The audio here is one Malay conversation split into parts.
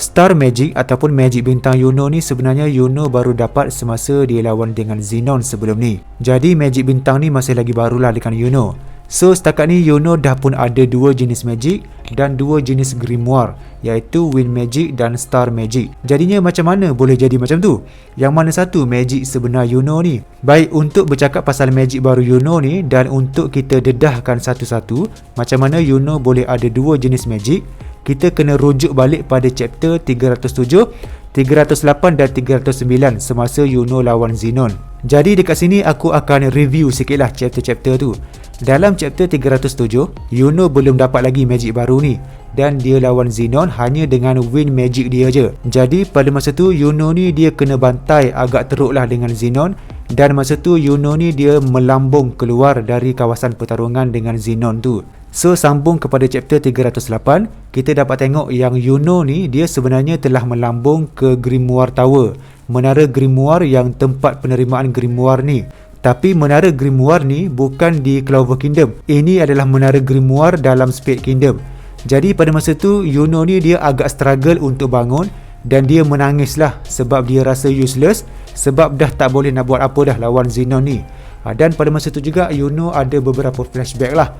Star Magic ataupun Magic Bintang Yuno ni sebenarnya Yuno baru dapat semasa dia lawan dengan Xenon sebelum ni. Jadi Magic Bintang ni masih lagi barulah dengan Yuno. So setakat ni Yuno dah pun ada dua jenis Magic dan dua jenis Grimoire, iaitu Wind Magic dan Star Magic. Jadinya macam mana boleh jadi macam tu? Yang mana satu Magic sebenar Yuno ni? Baik, untuk bercakap pasal Magic baru Yuno ni dan untuk kita dedahkan satu-satu macam mana Yuno boleh ada dua jenis Magic, kita kena rujuk balik pada chapter 307, 308 dan 309 semasa Yuno lawan Xenon. Jadi dekat sini aku akan review sikit lah chapter-chapter tu. Dalam chapter 307, Yuno belum dapat lagi magic baru ni dan dia lawan Xenon hanya dengan Wind Magic dia je. Jadi pada masa tu Yuno ni dia kena bantai agak teruk lah dengan Xenon, dan masa tu Yuno ni dia melambung keluar dari kawasan pertarungan dengan Xenon tu. So sambung kepada chapter 308, kita dapat tengok yang Yuno ni dia sebenarnya telah melambung ke Grimoire Tower, menara Grimoire yang tempat penerimaan Grimoire ni. Tapi menara Grimoire ni bukan di Clover Kingdom. Ini adalah menara Grimoire dalam Spade Kingdom. Jadi pada masa tu Yuno ni dia agak struggle untuk bangun dan dia menangis lah sebab dia rasa useless, sebab dah tak boleh nak buat apa dah lawan Xenon ni. Dan pada masa tu juga Yuno ada beberapa flashback lah.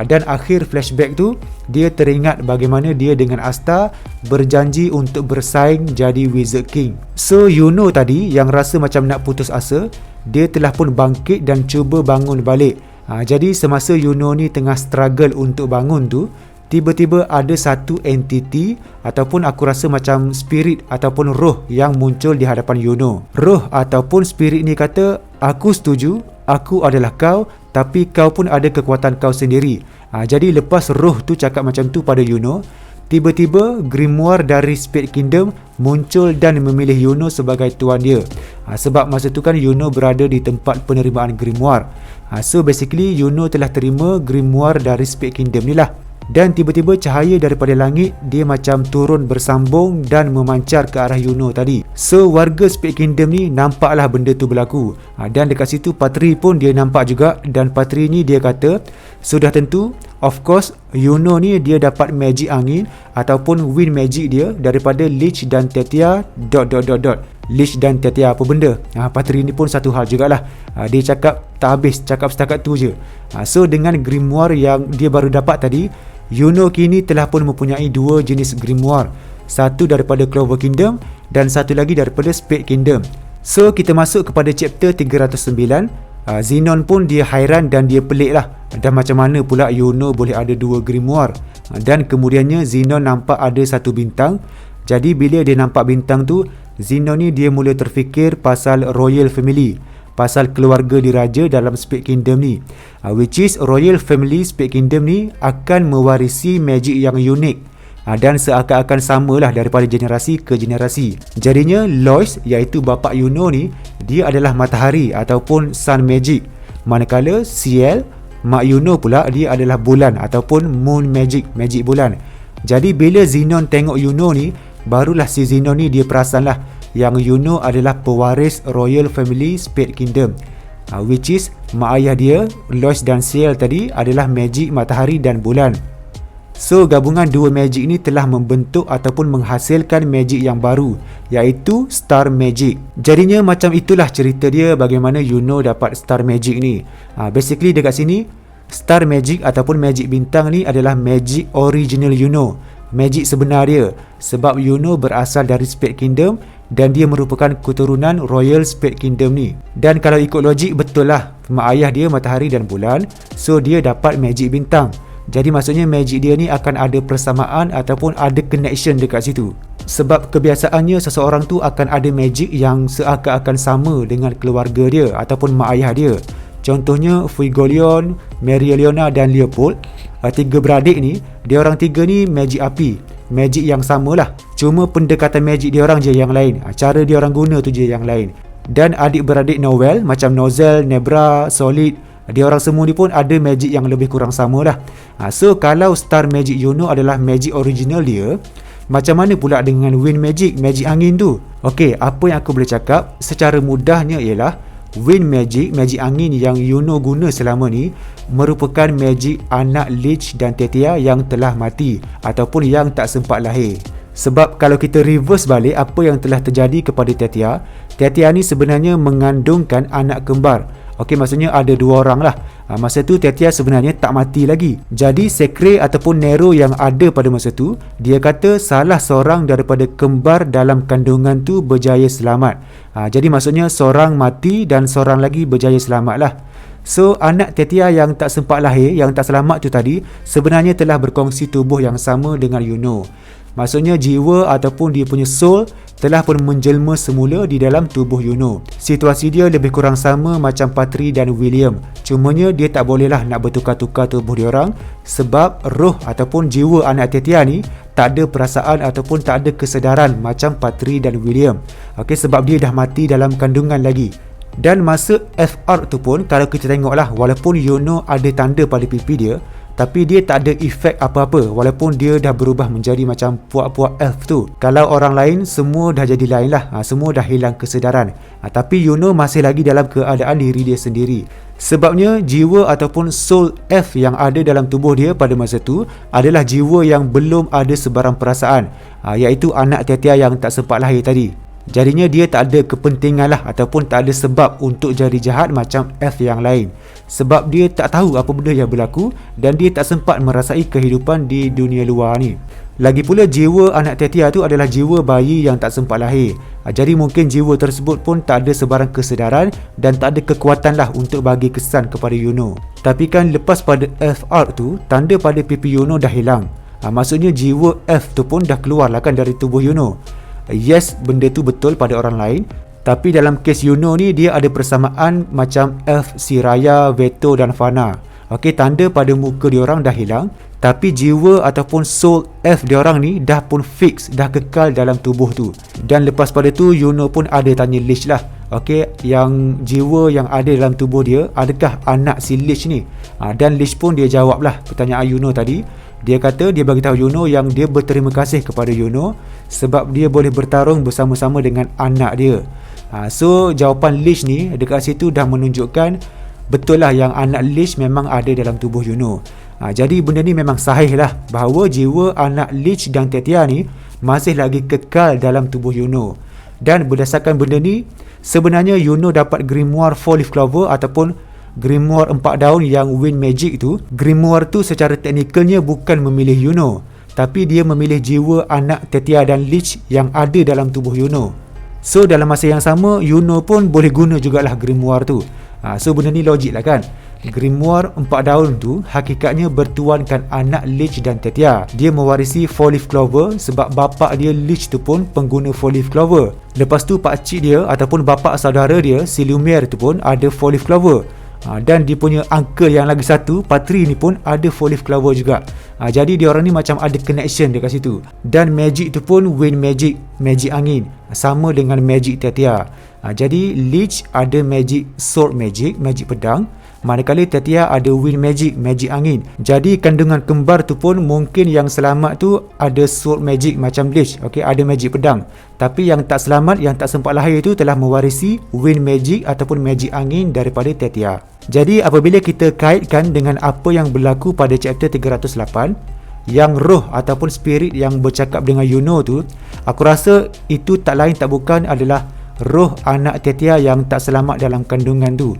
Dan akhir flashback tu dia teringat bagaimana dia dengan Asta berjanji untuk bersaing jadi Wizard King. So Yuno tadi yang rasa macam nak putus asa, dia telah pun bangkit dan cuba bangun balik. Jadi semasa Yuno ni tengah struggle untuk bangun tu, tiba-tiba ada satu entiti ataupun aku rasa macam spirit ataupun roh yang muncul di hadapan Yuno. Roh ataupun spirit ni kata, aku setuju, aku adalah kau, tapi kau pun ada kekuatan kau sendiri. Jadi lepas roh tu cakap macam tu pada Yuno, tiba-tiba Grimoire dari Spade Kingdom muncul dan memilih Yuno sebagai tuan dia. Sebab masa tu kan Yuno berada di tempat penerimaan Grimoire. So basically Yuno telah terima Grimoire dari Spade Kingdom ni lah. Dan tiba-tiba cahaya daripada langit dia macam turun bersambung dan memancar ke arah Yuno tadi. So warga Spade Kingdom ni nampaklah benda tu berlaku. Dan dekat situ Patri pun dia nampak juga, dan Patri ni dia kata sudah tentu, of course Yuno ni dia dapat magic angin ataupun wind magic dia daripada Lich dan Tetia ... Lich dan Tetia apa benda. Patri ni pun satu hal jugalah. Dia cakap tak habis, cakap setakat tu je. So dengan Grimoire yang dia baru dapat tadi, Yuno kini telah pun mempunyai dua jenis Grimoire. Satu daripada Clover Kingdom dan satu lagi daripada Spade Kingdom. So kita masuk kepada chapter 309. Xenon pun dia hairan dan dia pelik lah, dan macam mana pula Yuno boleh ada dua Grimoire. Dan kemudiannya Xenon nampak ada satu bintang. Jadi bila dia nampak bintang tu, Xenon ni dia mula terfikir pasal Royal Family, pasal keluarga diraja dalam Spade Kingdom ni, which is Royal Family Spade Kingdom ni akan mewarisi magic yang unik dan seakan-akan samalah daripada generasi ke generasi. Jadinya Lois iaitu bapa Yuno ni, dia adalah matahari ataupun sun magic, manakala Ciel mak Yuno pula dia adalah bulan ataupun moon magic, magic bulan. Jadi bila Xenon tengok Yuno ni, barulah si Xenon ni dia perasan lah yang Yuno adalah pewaris Royal Family Spade Kingdom, which is mak ayah dia Lois dan Ciel tadi adalah magic matahari dan bulan. So gabungan dua magic ni telah membentuk ataupun menghasilkan magic yang baru, iaitu Star Magic. Jadinya macam itulah cerita dia bagaimana Yuno dapat Star Magic ni. Basically dekat sini Star Magic ataupun magic bintang ni adalah magic original Yuno, magic sebenar dia, sebab Yuno berasal dari Spade Kingdom dan dia merupakan keturunan Royal Spade Kingdom ni. Dan kalau ikut logik betul lah, mak ayah dia matahari dan bulan, so dia dapat magic bintang. Jadi maksudnya magic dia ni akan ada persamaan ataupun ada connection dekat situ. Sebab kebiasaannya seseorang tu akan ada magic yang seakan-akan sama dengan keluarga dia ataupun mak ayah dia. Contohnya Fuegoleon, Mereoleona dan Leopold, tiga beradik ni, dia orang tiga ni magic api, magic yang samalah. Cuma pendekatan magic dia orang je yang lain, cara dia orang guna tu je yang lain. Dan adik-beradik Noel macam Nozel, Nebra, Solid, dia orang semua ni pun ada magic yang lebih kurang sama lah. So kalau Star Magic Yuno adalah magic original dia, macam mana pula dengan Wind Magic, magic angin tu? Okey, apa yang aku boleh cakap secara mudahnya ialah Wind Magic, magic angin yang Yuno guna selama ni merupakan magic anak Lich dan Tetia yang telah mati ataupun yang tak sempat lahir. Sebab kalau kita reverse balik apa yang telah terjadi kepada Tetia, Tetia ni sebenarnya mengandungkan anak kembar. Okey, maksudnya ada 2 orang lah. Masa tu Tetia sebenarnya tak mati lagi. Jadi Sekre ataupun Nero yang ada pada masa tu, dia kata salah seorang daripada kembar dalam kandungan tu berjaya selamat. Jadi maksudnya seorang mati dan seorang lagi berjaya selamat lah. So anak Tetia yang tak sempat lahir, yang tak selamat tu tadi, sebenarnya telah berkongsi tubuh yang sama dengan Yuno. Maksudnya jiwa ataupun dia punya soul telah pun menjelma semula di dalam tubuh Yuno. Situasi dia lebih kurang sama macam Patri dan William. Cumanya dia tak bolehlah nak bertukar-tukar tubuh diorang sebab roh ataupun jiwa anak Tetia ni tak ada perasaan ataupun tak ada kesedaran macam Patri dan William. Okey, sebab dia dah mati dalam kandungan lagi. Dan masa FR tu pun kalau kita tengoklah, walaupun Yuno ada tanda pada pipi dia, tapi dia tak ada efek apa-apa walaupun dia dah berubah menjadi macam puak-puak elf tu. Kalau orang lain semua dah jadi lain lah, semua dah hilang kesedaran. Tapi Yuno masih lagi dalam keadaan diri dia sendiri. Sebabnya jiwa ataupun soul F yang ada dalam tubuh dia pada masa tu adalah jiwa yang belum ada sebarang perasaan, iaitu anak Tetia yang tak sempat lahir tadi. Jadinya dia tak ada kepentingan lah ataupun tak ada sebab untuk jadi jahat macam F yang lain. Sebab dia tak tahu apa benda yang berlaku dan dia tak sempat merasai kehidupan di dunia luar ni. Lagi pula jiwa anak Tetia tu adalah jiwa bayi yang tak sempat lahir. Jadi mungkin jiwa tersebut pun tak ada sebarang kesedaran dan tak ada kekuatan lah untuk bagi kesan kepada Yuno. Tapi kan lepas pada FR tu, tanda pada pipi Yuno dah hilang. Maksudnya jiwa F tu pun dah keluar lah kan dari tubuh Yuno. Yes, benda tu betul pada orang lain, tapi dalam kes Yuno ni dia ada persamaan macam F, Siraya, Veto dan Fana. Okey, tanda pada muka diorang dah hilang, tapi jiwa ataupun soul F diorang ni dah pun fix, dah kekal dalam tubuh tu. Dan lepas pada tu Yuno pun ada tanya Lich lah. Okey, yang jiwa yang ada dalam tubuh dia adakah anak si Lich ni? Dan Lich pun dia jawab lah pertanyaan Yuno tadi. Dia kata dia bagi tahu Yuno yang dia berterima kasih kepada Yuno sebab dia boleh bertarung bersama-sama dengan anak dia. So jawapan Lich ni dekat situ dah menunjukkan betul lah yang anak Lich memang ada dalam tubuh Yuno. Jadi benda ni memang sahih lah bahawa jiwa anak Lich dan Tetia ni masih lagi kekal dalam tubuh Yuno. Dan berdasarkan benda ni, sebenarnya Yuno dapat Grimoire 4 Leaf Clover ataupun Grimoire 4 daun yang Wind Magic tu. Grimoire tu secara teknikalnya bukan memilih Yuno, tapi dia memilih jiwa anak Tetia dan Lich yang ada dalam tubuh Yuno. So dalam masa yang sama Yuno pun boleh guna jugalah Grimoire tu. So benda ni logik lah kan. Grimoire 4 daun tu hakikatnya bertuankan anak Lich dan Tetia. Dia mewarisi 4 Leaf Clover sebab bapak dia Lich tu pun pengguna 4 Leaf Clover. Lepas tu pakcik dia ataupun bapak saudara dia si Lumiere tu pun ada 4 Leaf Clover. Dan dia punya uncle yang lagi satu, Patri ni pun ada 4 Leaf Clover juga. Jadi diorang ni macam ada connection dekat situ. Dan magic tu pun Wind Magic, magic angin, sama dengan magic Tetia. Jadi Lich ada magic sword magic, magic pedang, manakala Tetia ada Wind Magic, magic angin. Jadi kandungan kembar tu pun mungkin yang selamat tu ada sword magic macam Lich, okey, ada magic pedang. Tapi yang tak selamat, yang tak sempat lahir tu telah mewarisi Wind Magic ataupun magic angin daripada Tetia. Jadi apabila kita kaitkan dengan apa yang berlaku pada chapter 308, yang roh ataupun spirit yang bercakap dengan Yuno tu, aku rasa itu tak lain tak bukan adalah roh anak Tetia yang tak selamat dalam kandungan tu.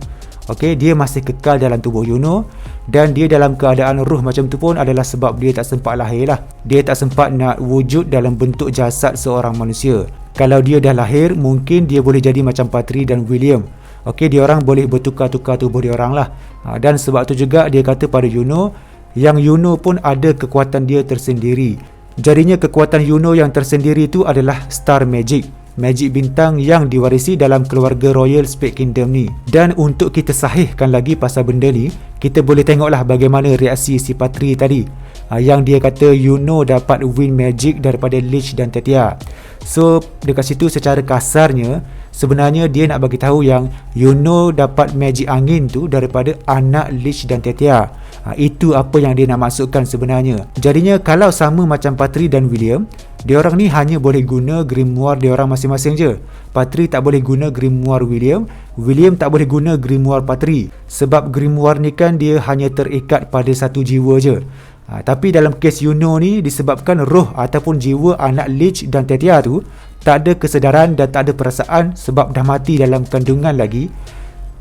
Okey, dia masih kekal dalam tubuh Yuno dan dia dalam keadaan roh macam tu pun adalah sebab dia tak sempat lahir lah. Dia tak sempat nak wujud dalam bentuk jasad seorang manusia. Kalau dia dah lahir, mungkin dia boleh jadi macam Patri dan William. Okey, dia orang boleh bertukar-tukar tubuh dia orang lah. Dan sebab tu juga dia kata pada Yuno yang Yuno pun ada kekuatan dia tersendiri. Jadinya kekuatan Yuno yang tersendiri tu adalah Star Magic, magic bintang yang diwarisi dalam keluarga Royal Spade Kingdom ni. Dan untuk kita sahihkan lagi pasal benda ni, kita boleh tengoklah bagaimana reaksi si Patri tadi, yang dia kata Yuno dapat Wind Magic daripada Lich dan Tetia. So dekat situ secara kasarnya sebenarnya dia nak bagi tahu yang Yuno dapat magic angin tu daripada anak Lich dan Tetia. Itu apa yang dia nak maksudkan sebenarnya. Jadinya kalau sama macam Patri dan William, diorang ni hanya boleh guna grimoire diorang masing-masing je. Patri tak boleh guna grimoire William, William tak boleh guna grimoire Patri. Sebab grimoire ni kan dia hanya terikat pada satu jiwa je. Tapi dalam kes Yuno ni, disebabkan roh ataupun jiwa anak Lich dan Tetia tu tak ada kesedaran dan tak ada perasaan sebab dah mati dalam kandungan lagi.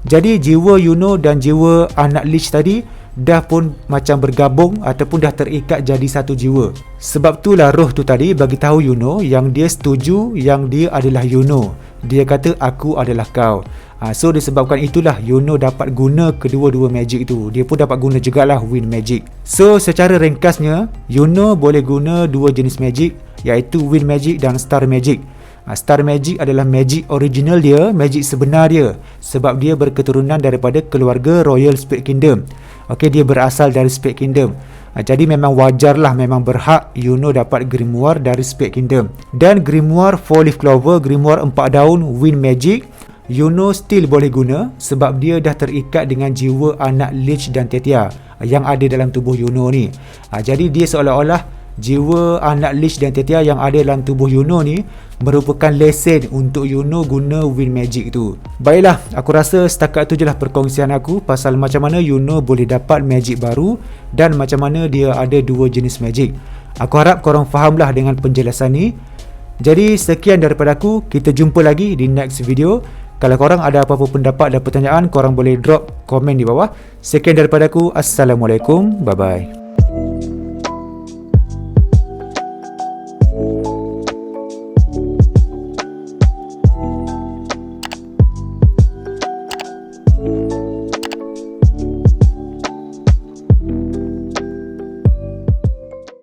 Jadi jiwa Yuno dan jiwa anak Lich tadi dah pun macam bergabung ataupun dah terikat jadi satu jiwa. Sebab itulah roh tu tadi bagi tahu Yuno yang dia setuju yang dia adalah Yuno. Dia kata aku adalah kau. So disebabkan itulah Yuno dapat guna kedua-dua magic tu. Dia pun dapat guna jugalah wind magic. So secara ringkasnya, Yuno boleh guna dua jenis magic, iaitu wind magic dan star magic. Star magic adalah magic original dia, magic sebenar dia, sebab dia berketurunan daripada keluarga Royal Spade Kingdom. Okey, dia berasal dari Spade Kingdom. Jadi memang wajarlah, memang berhak Yuno dapat grimoire dari Spade Kingdom. Dan grimoire 4 leaf clover, grimoire 4 daun wind magic, Yuno still boleh guna sebab dia dah terikat dengan jiwa anak Lich dan Tetia yang ada dalam tubuh Yuno ni. Jadi dia seolah-olah jiwa anak Lich dan Tetia yang ada dalam tubuh Yuno ni merupakan lesen untuk Yuno guna wind magic tu. Baiklah, aku rasa setakat tu je lah perkongsian aku pasal macam mana Yuno boleh dapat magic baru dan macam mana dia ada dua jenis magic. Aku harap korang fahamlah dengan penjelasan ni. Jadi sekian daripada aku, kita jumpa lagi di next video. Kalau korang ada apa-apa pendapat dan pertanyaan, korang boleh drop komen di bawah. Sekian daripada aku. Assalamualaikum. Bye-bye.